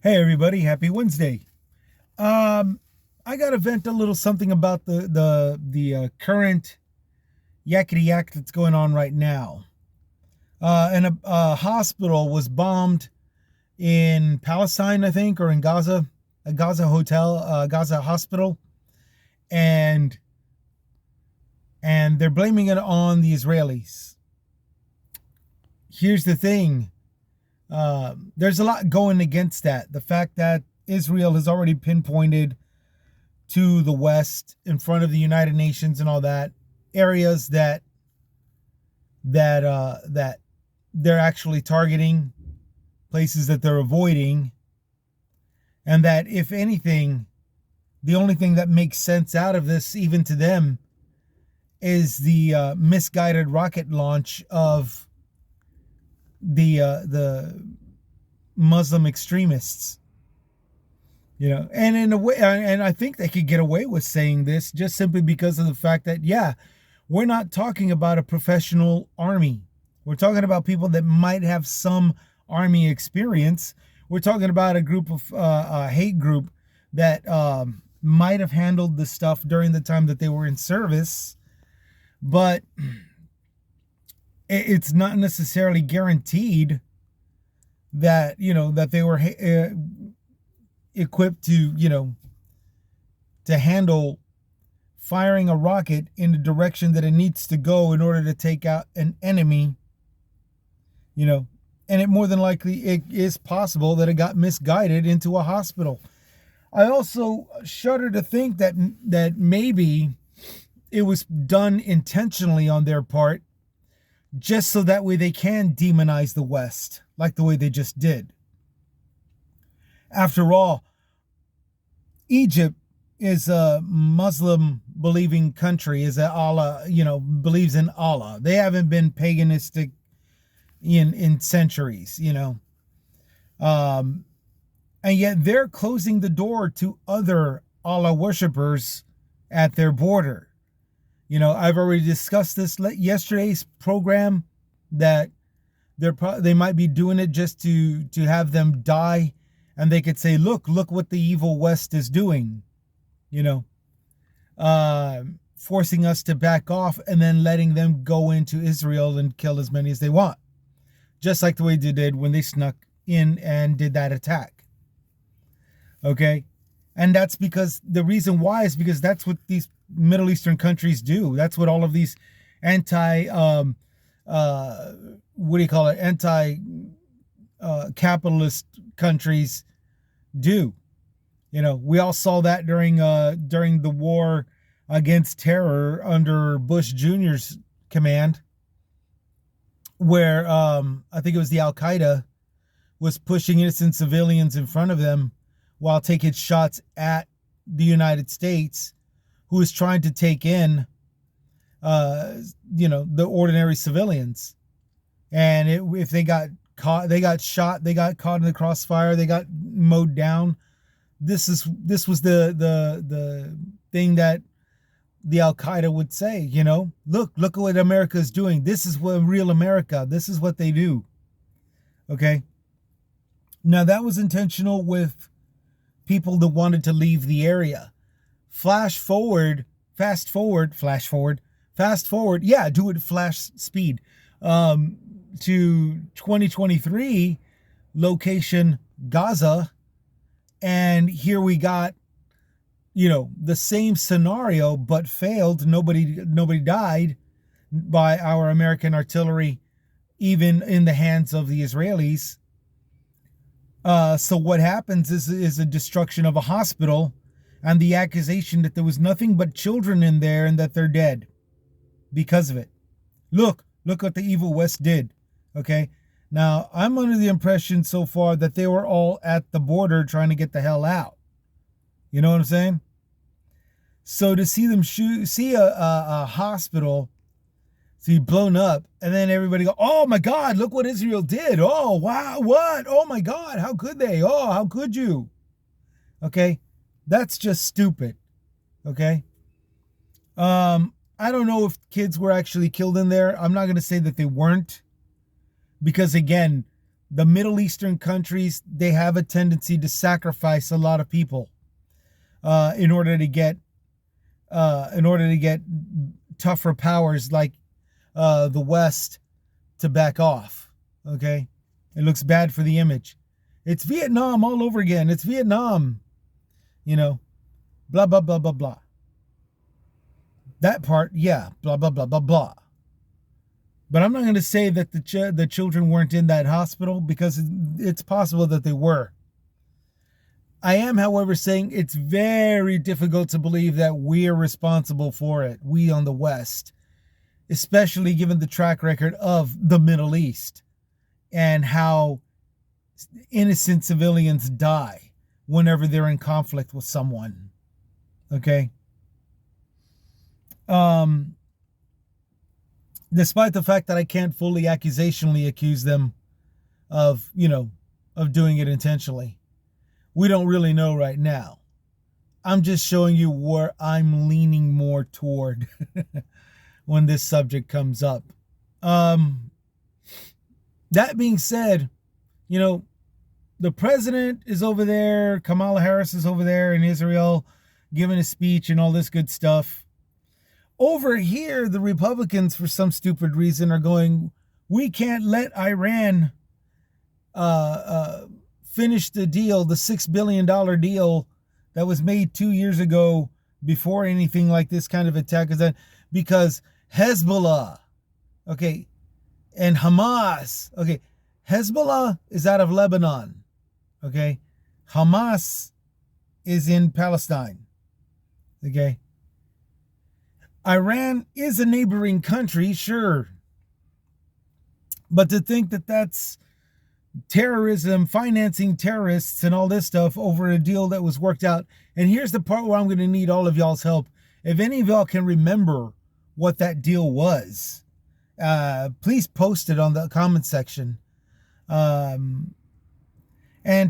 Hey everybody, happy Wednesday. Um, I got to vent a little something about the current yakety yak that's going on right now. And a hospital was bombed in Palestine, I think, or in Gaza, a Gaza hotel, Gaza hospital, and they're blaming it on the Israelis. Here's the thing: there's a lot going against that. The fact that Israel has already pinpointed to the west in front of the United Nations and all that areas that they're actually targeting, places that they're avoiding, and that if anything, the only thing that makes sense out of this, even to them, is the misguided rocket launch of the Muslim extremists. And in a way, and I think they could get away with saying this just simply because of the fact that, yeah, we're not talking about a professional army. We're talking about people that might have some army experience. We're talking about a group of a hate group that might have handled the stuff during the time that they were in service, but it's not necessarily guaranteed that that they were equipped to handle firing a rocket in the direction that it needs to go in order to take out an enemy. And it more than likely it is possible that it got misguided into a hospital. I also shudder to think that maybe it was done intentionally on their part, just so that way they can demonize the West, like the way they just did. After all, Egypt is a Muslim believing country, is a Allah, believes in Allah. They haven't been paganistic in centuries, and yet they're closing the door to other Allah worshippers at their border. I've already discussed this yesterday's program, that they might be doing it just to have them die, and they could say, look what the evil West is doing, forcing us to back off and then letting them go into Israel and kill as many as they want, just like the way they did when they snuck in and did that attack. Okay. And that's because the reason why is because that's what these Middle Eastern countries do. That's what all of these anti capitalist countries do. We all saw that during the war against terror under Bush Jr.'s command, where I think it was the Al Qaeda was pushing innocent civilians in front of them while taking shots at the United States, who is trying to take in the ordinary civilians. And if they got caught, they got shot, they got caught in the crossfire, they got mowed down. This was the thing that the Al Qaeda would say, look at what America is doing. This is what real America. This is what they do. Okay. Now that was intentional with people that wanted to leave the area. Fast forward. Yeah, do it flash speed. To 2023, location Gaza. And here we got, the same scenario, but failed. Nobody died by our American artillery, even in the hands of the Israelis. So what happens is a destruction of a hospital, and the accusation that there was nothing but children in there and that they're dead because of it. Look what the evil West did. Okay. Now, I'm under the impression so far that they were all at the border trying to get the hell out. You know what I'm saying? So to see them see a hospital see blown up, and then everybody go, oh my God, look what Israel did. Oh, wow, what? Oh my God, how could they? Oh, how could you? Okay, that's just stupid. Okay. I don't know if kids were actually killed in there. I'm not going to say that they weren't, because again, the Middle Eastern countries, they have a tendency to sacrifice a lot of people in order to get tougher powers like the West to back off. Okay, it looks bad for the image. It's Vietnam all over again. It's Vietnam. Blah blah blah blah blah. That part, yeah, blah blah blah blah blah. But I'm not going to say that the children weren't in that hospital, because it's possible that they were. I am, however, saying it's very difficult to believe that we're responsible for it, we on the West, especially given the track record of the Middle East and how innocent civilians die whenever they're in conflict with someone. Okay? Despite the fact that I can't fully accusationally accuse them of doing it intentionally. We don't really know right now. I'm just showing you where I'm leaning more toward when this subject comes up. That being said, the president is over there, Kamala Harris is over there in Israel, giving a speech and all this good stuff. Over here, the Republicans, for some stupid reason, are going, we can't let Iran finish the deal, the $6 billion deal that was made 2 years ago before anything like this kind of attack is done, because Hezbollah, okay, and Hamas, okay, Hezbollah is out of Lebanon, okay, Hamas is in Palestine, okay. Iran is a neighboring country, sure, but to think that that's terrorism, financing terrorists and all this stuff over a deal that was worked out. And here's the part where I'm going to need all of y'all's help. If any of y'all can remember what that deal was, please post it on the comment section. And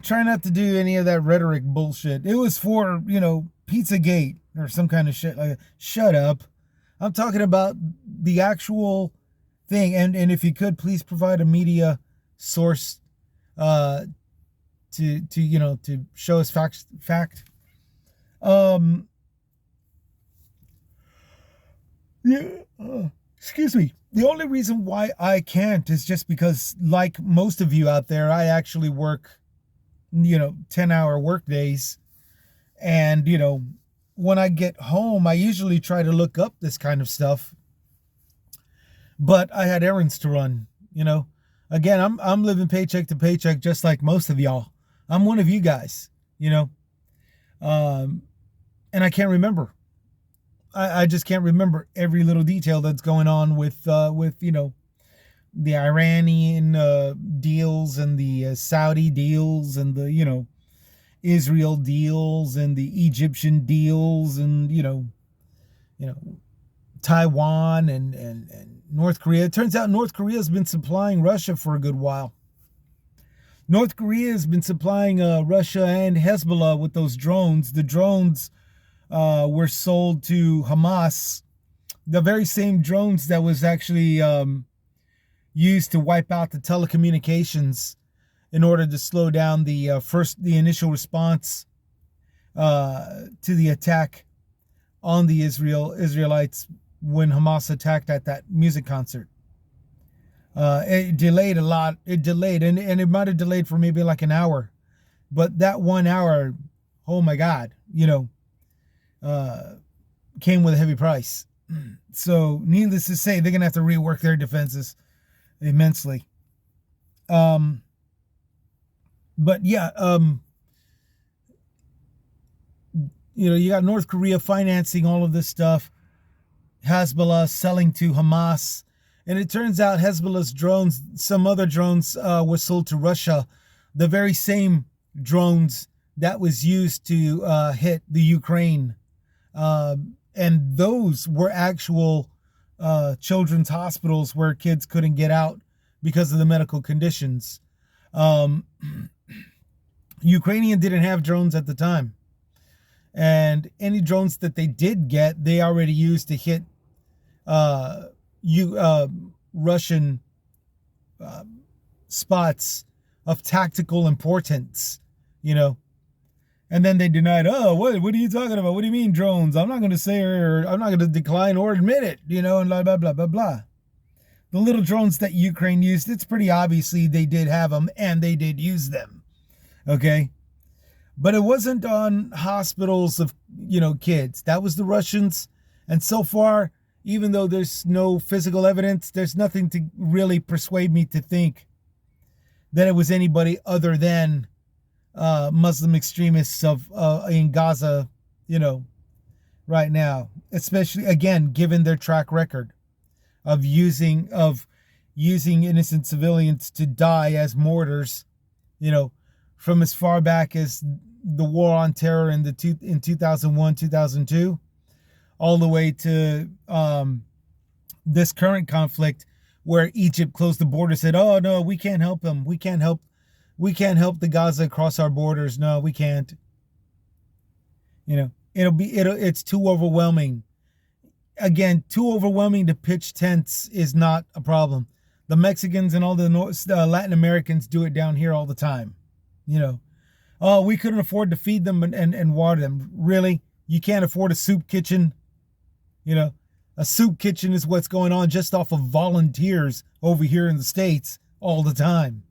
try not to do any of that rhetoric bullshit. It was for, Pizzagate or some kind of shit. Like, shut up. I'm talking about the actual thing. And if you could, please provide a media source to show us fact. Excuse me. The only reason why I can't is just because, like most of you out there, I actually work 10-hour work days, and when I get home, I usually try to look up this kind of stuff, but I had errands to run. Again, I'm living paycheck to paycheck, just like most of y'all. I'm one of you guys, and I can't remember. I just can't remember every little detail that's going on with the Iranian deals and the Saudi deals and the Israel deals and the Egyptian deals and Taiwan and North Korea. It turns out North Korea has been supplying Russia for a good while. North Korea has been supplying Russia and Hezbollah with those drones. The drones were sold to Hamas. The very same drones that was actually used to wipe out the telecommunications in order to slow down the initial response to the attack on the Israelites when Hamas attacked at that music concert. It delayed a lot. It delayed, and it might have delayed for maybe like an hour. But that 1 hour, oh my God, came with a heavy price. So needless to say, they're going to have to rework their defenses immensely. But yeah, you got North Korea financing all of this stuff. Hezbollah selling to Hamas. And it turns out Hezbollah's drones, some other drones were sold to Russia. The very same drones that was used to hit the Ukraine. And those were actual children's hospitals where kids couldn't get out because of the medical conditions. Ukrainian didn't have drones at the time. And any drones that they did get, they already used to hit Russian spots of tactical importance, you know. And then they denied, oh, what are you talking about? What do you mean drones? I'm not going to say, or I'm not going to decline or admit it, you know, and blah, blah, blah, blah, blah. The little drones that Ukraine used, it's pretty obviously they did have them and they did use them. Okay. But it wasn't on hospitals of, you know, kids. That was the Russians. And so far, even though there's no physical evidence, there's nothing to really persuade me to think that it was anybody other than Muslim extremists of in Gaza, you know, right now, especially again given their track record of using innocent civilians to die as mortars, you know, from as far back as the war on terror in 2001, 2002, all the way to this current conflict where Egypt closed the border, said, "Oh no, we can't help them. We can't help the Gaza across our borders. No, we can't." You know, it's too overwhelming. Again, too overwhelming to pitch tents is not a problem. The Mexicans and all the Latin Americans do it down here all the time. You know, oh, we couldn't afford to feed them and water them. Really? You can't afford a soup kitchen? You know, a soup kitchen is what's going on just off of volunteers over here in the States all the time.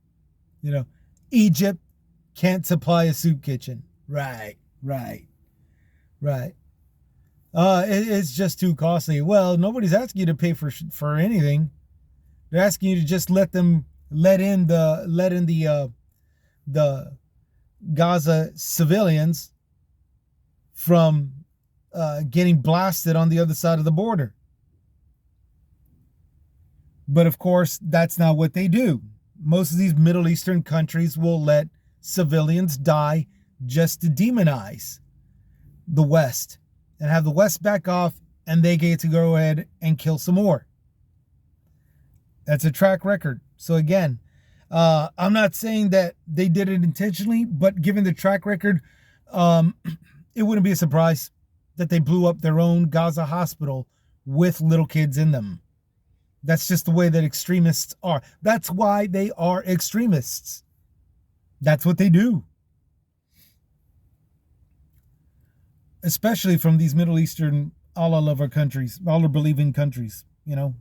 You know, Egypt can't supply a soup kitchen. Right. It's just too costly. Well, nobody's asking you to pay for anything. They're asking you to just let in the Gaza civilians from getting blasted on the other side of the border. But of course, that's not what they do. Most of these Middle Eastern countries will let civilians die just to demonize the West and have the West back off, and they get to go ahead and kill some more. That's a track record. So again, I'm not saying that they did it intentionally, but given the track record, it wouldn't be a surprise that they blew up their own Gaza hospital with little kids in them. That's just the way that extremists are. That's why they are extremists. That's what they do. Especially from these Middle Eastern Allah lover countries, Allah believing countries, you know.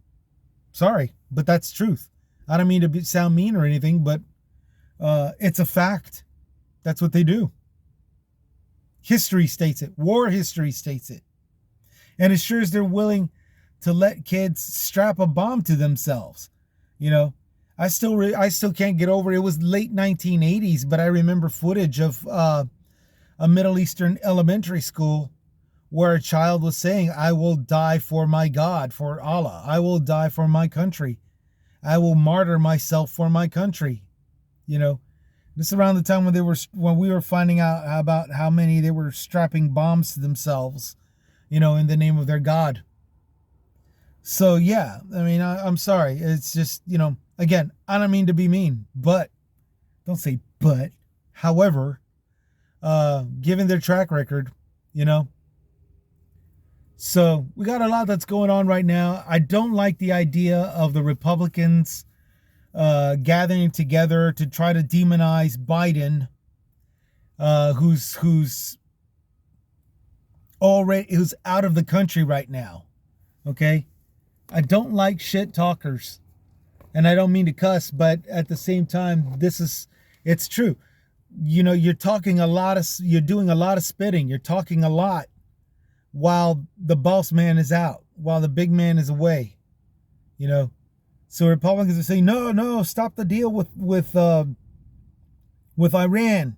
Sorry, but that's truth. I don't mean to sound mean or anything, but it's a fact. That's what they do. History states it. War history states it. And as sure as they're willing to let kids strap a bomb to themselves, you know, I still can't get over it. It was late 1980s, but I remember footage of a Middle Eastern elementary school where a child was saying, "I will die for my God, for Allah. I will die for my country. I will martyr myself for my country." You know, this is around the time when we were finding out about how many they were strapping bombs to themselves, you know, in the name of their God. So yeah, I mean, I'm sorry. It's just, you know, again, I don't mean to be mean, but don't say but. However, given their track record, you know. So we got a lot that's going on right now. I don't like the idea of the Republicans gathering together to try to demonize Biden, who's out of the country right now. Okay, I don't like shit talkers, and I don't mean to cuss, but at the same time, it's true. You know, you're doing a lot of spitting. You're talking a lot while the boss man is out, while the big man is away, you know. So Republicans are saying, no, stop the deal with Iran.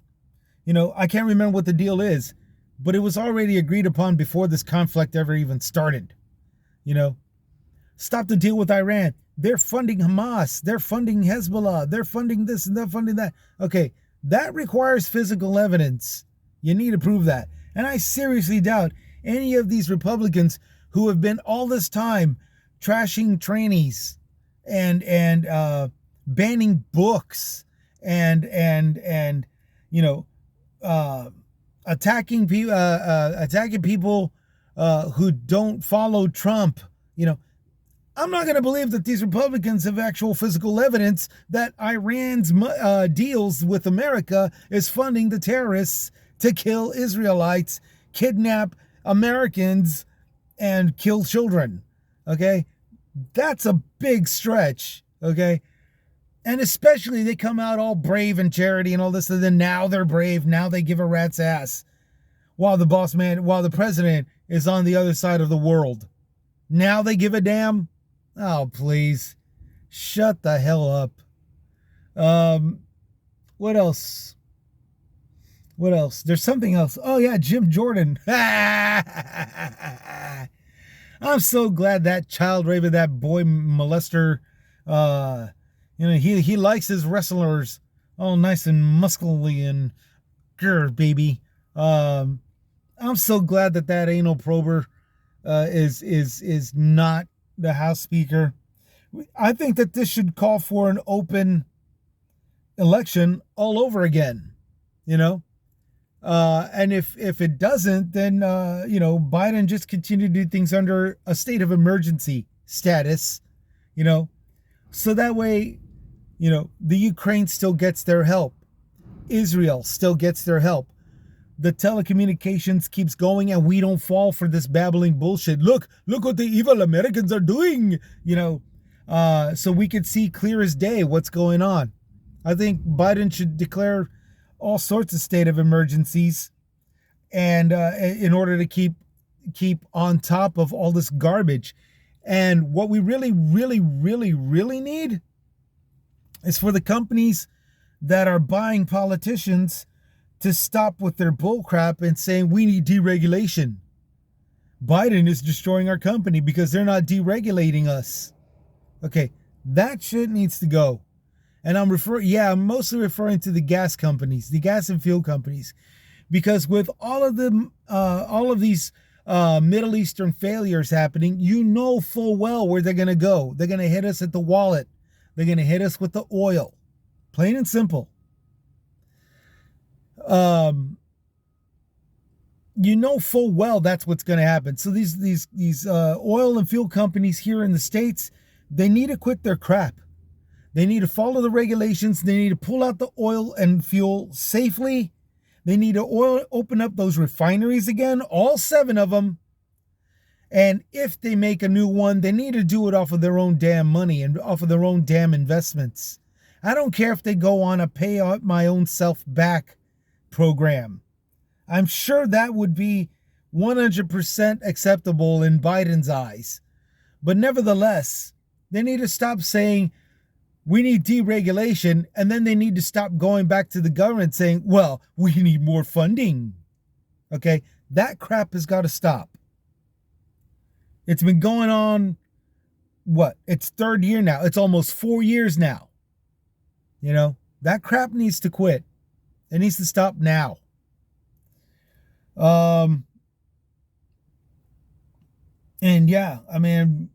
You know, I can't remember what the deal is, but it was already agreed upon before this conflict ever even started. You know, stop the deal with Iran. They're funding Hamas. They're funding Hezbollah. They're funding this and they're funding that. Okay, that requires physical evidence. You need to prove that. And I seriously doubt any of these Republicans who have been all this time trashing trannies and banning books and you know, attacking people who don't follow Trump. You know, I'm not going to believe that these Republicans have actual physical evidence that Iran's deals with America is funding the terrorists to kill Israelites, kidnap Americans, and kill children. Okay? That's a big stretch. Okay? And especially they come out all brave and charity and all this, and then now they're brave. Now they give a rat's ass. While the president is on the other side of the world. Now they give a damn? Oh, please. Shut the hell up. What else? What else? There's something else. Oh, yeah, Jim Jordan. I'm so glad that child raver, that boy molester, he likes his wrestlers all nice and muscly and grr, baby. I'm so glad that anal prober is not the House Speaker. I think that this should call for an open election all over again, and if it doesn't, then Biden just continue to do things under a state of emergency status, so that way, the Ukraine still gets their help, Israel still gets their help. The telecommunications keeps going and we don't fall for this babbling bullshit. Look what the evil Americans are doing, so we could see clear as day what's going on. I think Biden should declare all sorts of state of emergencies and in order to keep on top of all this garbage. And what we really, really, really, really need is for the companies that are buying politicians to stop with their bullcrap and saying we need deregulation. Biden is destroying our company because they're not deregulating us. Okay, that shit needs to go. And I'm mostly referring to the gas companies, the gas and fuel companies, because with all of these Middle Eastern failures happening, full well where they're gonna go. They're gonna hit us at the wallet. They're gonna hit us with the oil, plain and simple. Full well that's what's going to happen. So these oil and fuel companies here in the States, they need to quit their crap. They need to follow the regulations. They need to pull out the oil and fuel safely. They need to open up those refineries again, all 7 of them. And if they make a new one, they need to do it off of their own damn money and off of their own damn investments. I don't care if they go on a pay out my own self back program. I'm sure that would be 100% acceptable in Biden's eyes. But nevertheless, they need to stop saying we need deregulation, and then they need to stop going back to the government saying, well, we need more funding. Okay, that crap has got to stop. It's been going on, it's 3rd year now. It's almost 4 years now. That crap needs to quit. It needs to stop now. And yeah, I mean,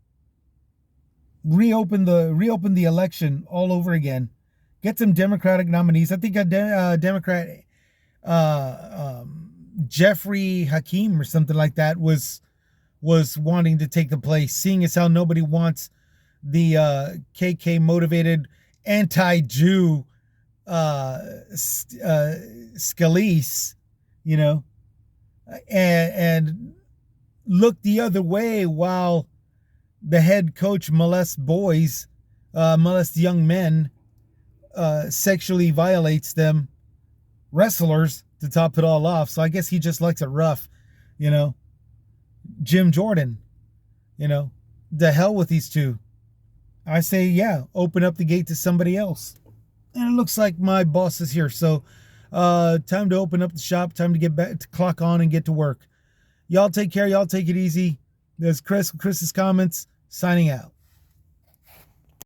reopen the election all over again. Get some Democratic nominees. I think a Democrat, Jeffrey Hakeem or something like that was wanting to take the place, seeing as how nobody wants the KK motivated anti-Jew Scalise, and look the other way while the head coach molests young men, sexually violates them, wrestlers to top it all off. So I guess he just likes it rough, Jim Jordan, the hell with these two. I say, yeah, open up the gate to somebody else. And it looks like my boss is here. So time to open up the shop. Time to get back to clock on and get to work. Y'all take care. Y'all take it easy. There's Chris's comments signing out.